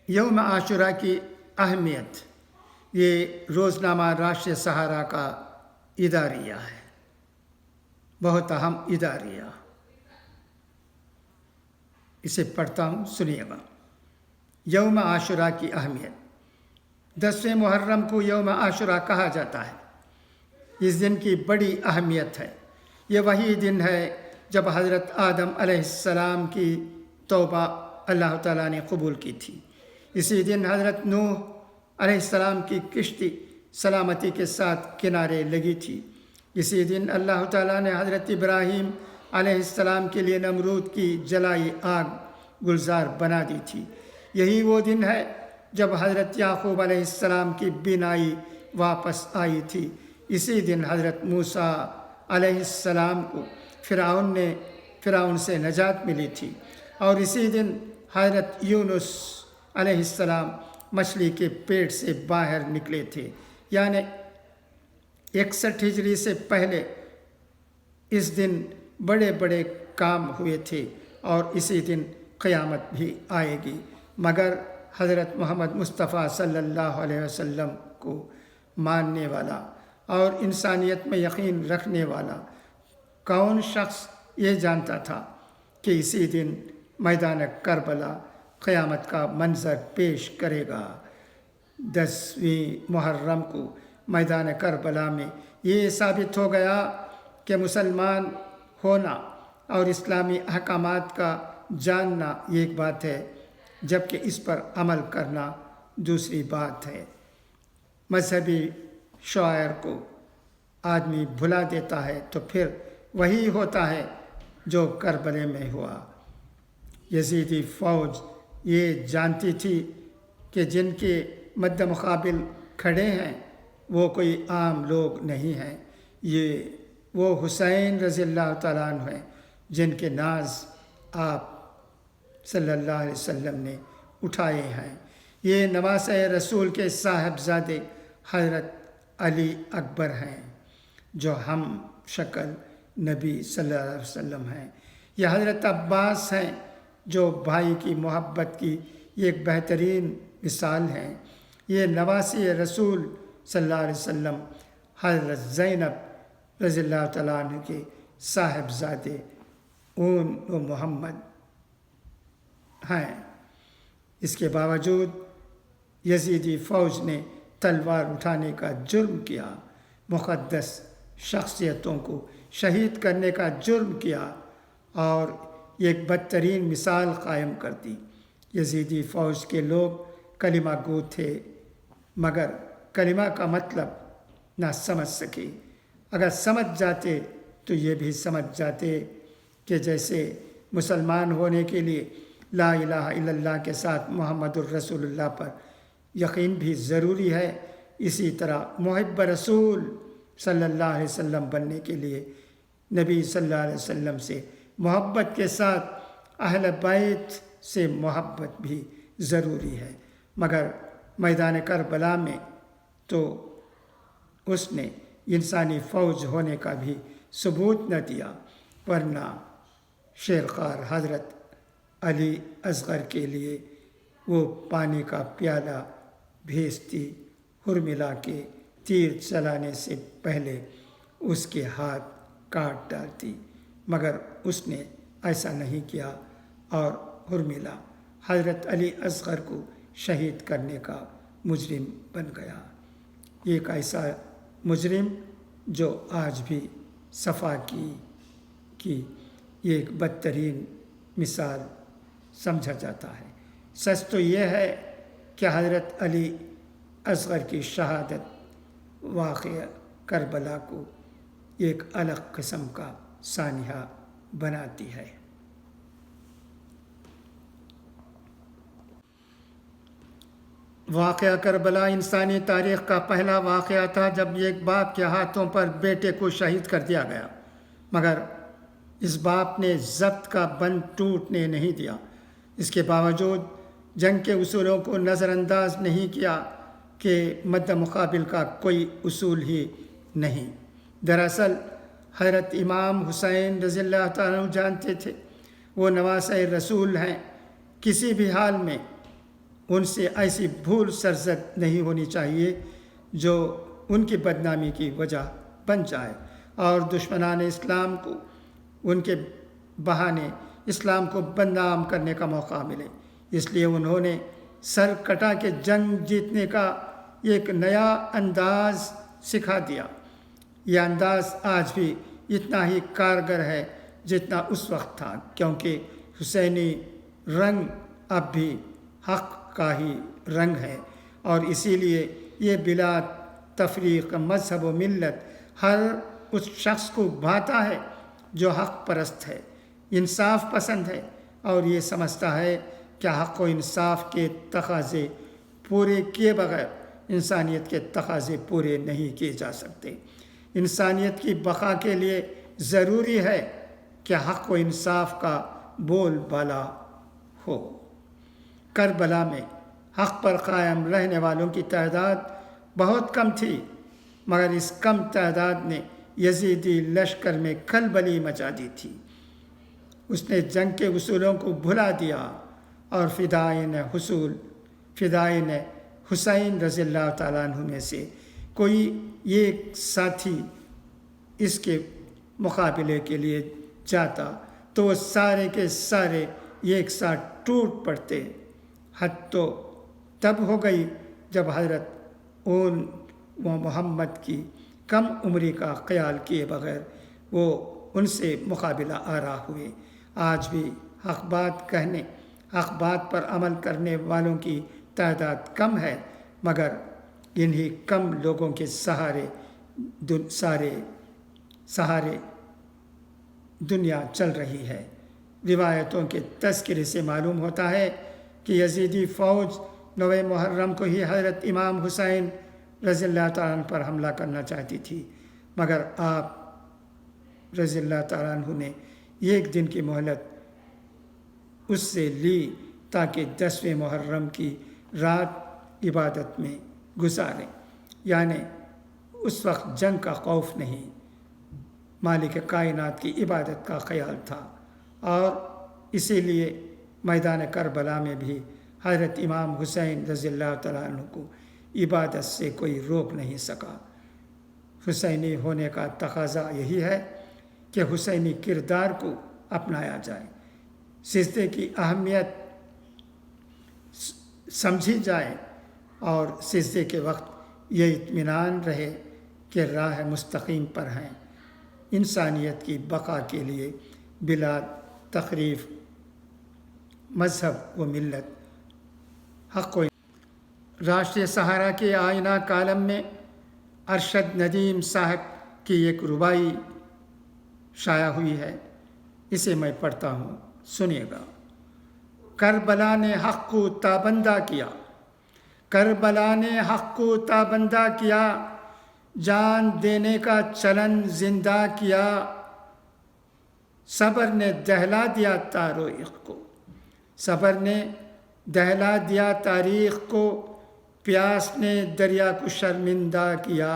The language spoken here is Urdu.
یوم عاشورہ کی اہمیت، یہ روزنامہ راشد سہارا کا اداریہ ہے، بہت اہم اداریہ۔ اسے پڑھتا ہوں، سنیے گا۔ یوم عاشورہ کی اہمیت، 10ویں محرم کو یوم عاشورہ کہا جاتا ہے۔ اس دن کی بڑی اہمیت ہے۔ یہ وہی دن ہے جب حضرت آدم علیہ السلام کی توبہ اللہ تعالیٰ نے قبول کی تھی۔ اسی دن حضرت نوح علیہ السلام کی کشتی سلامتی کے ساتھ کنارے لگی تھی۔ اسی دن اللہ تعالیٰ نے حضرت ابراہیم علیہ السلام کے لیے نمرود کی جلائی آگ گلزار بنا دی تھی۔ یہی وہ دن ہے جب حضرت یعقوب علیہ السلام کی بینائی واپس آئی تھی۔ اسی دن حضرت موسیٰ علیہ السلام کو فرعون سے نجات ملی تھی، اور اسی دن حضرت یونس علیہ السلام مچھلی کے پیٹ سے باہر نکلے تھے، یعنی 61 ہجری سے پہلے اس دن بڑے بڑے کام ہوئے تھے، اور اسی دن قیامت بھی آئے گی۔ مگر حضرت محمد مصطفیٰ صلی اللہ علیہ وسلم کو ماننے والا اور انسانیت میں یقین رکھنے والا کون شخص یہ جانتا تھا کہ اسی دن میدان کربلا قیامت کا منظر پیش کرے گا۔ 10ویں محرم کو میدان کربلا میں یہ ثابت ہو گیا کہ مسلمان ہونا اور اسلامی احکامات کا جاننا ایک بات ہے، جبکہ اس پر عمل کرنا دوسری بات ہے۔ مذہبی شعائر کو آدمی بھلا دیتا ہے تو پھر وہی ہوتا ہے جو کربلے میں ہوا۔ یزیدی فوج یہ جانتی تھی کہ جن کے مد مقابل کھڑے ہیں وہ کوئی عام لوگ نہیں ہیں، وہ حسین رضی اللہ تعالیٰ عنہ ہیں، جن کے ناز آپ صلی اللہ علیہ وسلم نے اٹھائے ہیں۔ یہ نواسۂ رسول کے صاحبزادے حضرت علی اکبر ہیں، جو ہم شکل نبی صلی اللہ علیہ وسلم ہیں۔ یہ حضرت عباس ہیں، جو بھائی کی محبت کی ایک بہترین مثال ہیں۔ یہ نواسی رسول صلی اللہ علیہ وسلم حضرت زینب رضی اللہ تعالیٰ عنہ کے صاحبزادے اون و محمد ہیں۔ اس کے باوجود یزیدی فوج نے تلوار اٹھانے کا جرم کیا، مقدس شخصیتوں کو شہید کرنے کا جرم کیا، اور ایک بدترین مثال قائم کر دی۔ یزیدی فوج کے لوگ کلمہ گو تھے، مگر کلمہ کا مطلب نہ سمجھ سکے۔ اگر سمجھ جاتے تو یہ بھی سمجھ جاتے کہ جیسے مسلمان ہونے کے لیے لا الہ الا اللہ کے ساتھ محمد الرسول اللہ پر یقین بھی ضروری ہے، اسی طرح محب رسول صلی اللہ علیہ وسلم بننے کے لیے نبی صلی اللہ علیہ وسلم سے محبت کے ساتھ اہل بیت سے محبت بھی ضروری ہے۔ مگر میدان کربلا میں تو اس نے انسانی فوج ہونے کا بھی ثبوت نہ دیا، ورنہ شیرخوار حضرت علی اصغر کے لیے وہ پانی کا پیالہ بھیجتی، حرملا کے تیر چلانے سے پہلے اس کے ہاتھ کاٹ ڈالتی، مگر اس نے ایسا نہیں کیا، اور حرملا حضرت علی اصغر کو شہید کرنے کا مجرم بن گیا۔ ایک ایسا مجرم جو آج بھی صفا کی ایک بدترین مثال سمجھا جاتا ہے۔ سچ تو یہ ہے کہ حضرت علی اصغر کی شہادت واقعہ کربلا کو ایک الگ قسم کا سانحہ بناتی ہے۔ واقعہ کربلا انسانی تاریخ کا پہلا واقعہ تھا جب ایک باپ کے ہاتھوں پر بیٹے کو شہید کر دیا گیا، مگر اس باپ نے ضبط کا بند ٹوٹنے نہیں دیا۔ اس کے باوجود جنگ کے اصولوں کو نظر انداز نہیں کیا کہ مد مقابل کا کوئی اصول ہی نہیں۔ دراصل حضرت امام حسین رضی اللہ تعالیٰ عنہ جانتے تھے وہ نواسۂ رسول ہیں، کسی بھی حال میں ان سے ایسی بھول سرزد نہیں ہونی چاہیے جو ان کی بدنامی کی وجہ بن جائے اور دشمنان اسلام کو ان کے بہانے اسلام کو بدنام کرنے کا موقع ملے۔ اس لیے انہوں نے سر کٹا کے جنگ جیتنے کا ایک نیا انداز سکھا دیا۔ یہ انداز آج بھی اتنا ہی کارگر ہے جتنا اس وقت تھا، کیونکہ حسینی رنگ اب بھی حق کا ہی رنگ ہے، اور اسی لیے یہ بلا تفریق مذہب و ملت ہر اس شخص کو بھاتا ہے جو حق پرست ہے، انصاف پسند ہے اور یہ سمجھتا ہے کہ حق و انصاف کے تقاضے پورے کیے بغیر انسانیت کے تقاضے پورے نہیں کیے جا سکتے۔ انسانیت کی بقا کے لیے ضروری ہے کہ حق و انصاف کا بول بالا ہو۔ کربلا میں حق پر قائم رہنے والوں کی تعداد بہت کم تھی، مگر اس کم تعداد نے یزیدی لشکر میں کھلبلی مچا دی تھی۔ اس نے جنگ کے اصولوں کو بھلا دیا اور فدائین حسین رضی اللہ تعالیٰ عنہ میں سے کوئی ایک ساتھی اس کے مقابلے کے لیے جاتا تو وہ سارے کے سارے ایک ساتھ ٹوٹ پڑتے۔ حد تو تب ہو گئی جب حضرت اون و محمد کی کم عمری کا خیال کیے بغیر وہ ان سے مقابلہ آرا ہوئے۔ آج بھی حق بات کہنے، حق بات پر عمل کرنے والوں کی تعداد کم ہے، مگر انہی کم لوگوں کے سہارے دنیا چل رہی ہے۔ روایتوں کے تذکرے سے معلوم ہوتا ہے کہ یزیدی فوج 9 محرم کو ہی حضرت امام حسین رضی اللہ تعالیٰ عنہ پر حملہ کرنا چاہتی تھی، مگر آپ رضی اللہ تعالیٰ عنہ نے ایک دن کی مہلت اس سے لی تاکہ 10ویں محرم کی رات عبادت میں گزاریں، یعنی اس وقت جنگ کا خوف نہیں، مالک کائنات کی عبادت کا خیال تھا، اور اسی لیے میدان کربلا میں بھی حضرت امام حسین رضی اللہ تعالیٰ عنہ کو عبادت سے کوئی روک نہیں سکا۔ حسینی ہونے کا تقاضا یہی ہے کہ حسینی کردار کو اپنایا جائے، سجدے کی اہمیت سمجھی جائے اور سجدے کے وقت یہ اطمینان رہے کہ راہ مستقیم پر ہیں۔ انسانیت کی بقا کے لیے بلا تخریف مذہب و ملت حق و راشٹریہ سہارا کے آئینہ کالم میں ارشد ندیم صاحب کی ایک ربائی شائع ہوئی ہے، اسے میں پڑھتا ہوں، سنیے گا۔ کربلا نے حق کو تابندہ کیا، کربلا نے حق کو تابندہ کیا، جان دینے کا چلن زندہ کیا، صبر نے دہلا دیا تاریخ کو، صبر نے دہلا دیا تاریخ کو، پیاس نے دریا کو شرمندہ کیا۔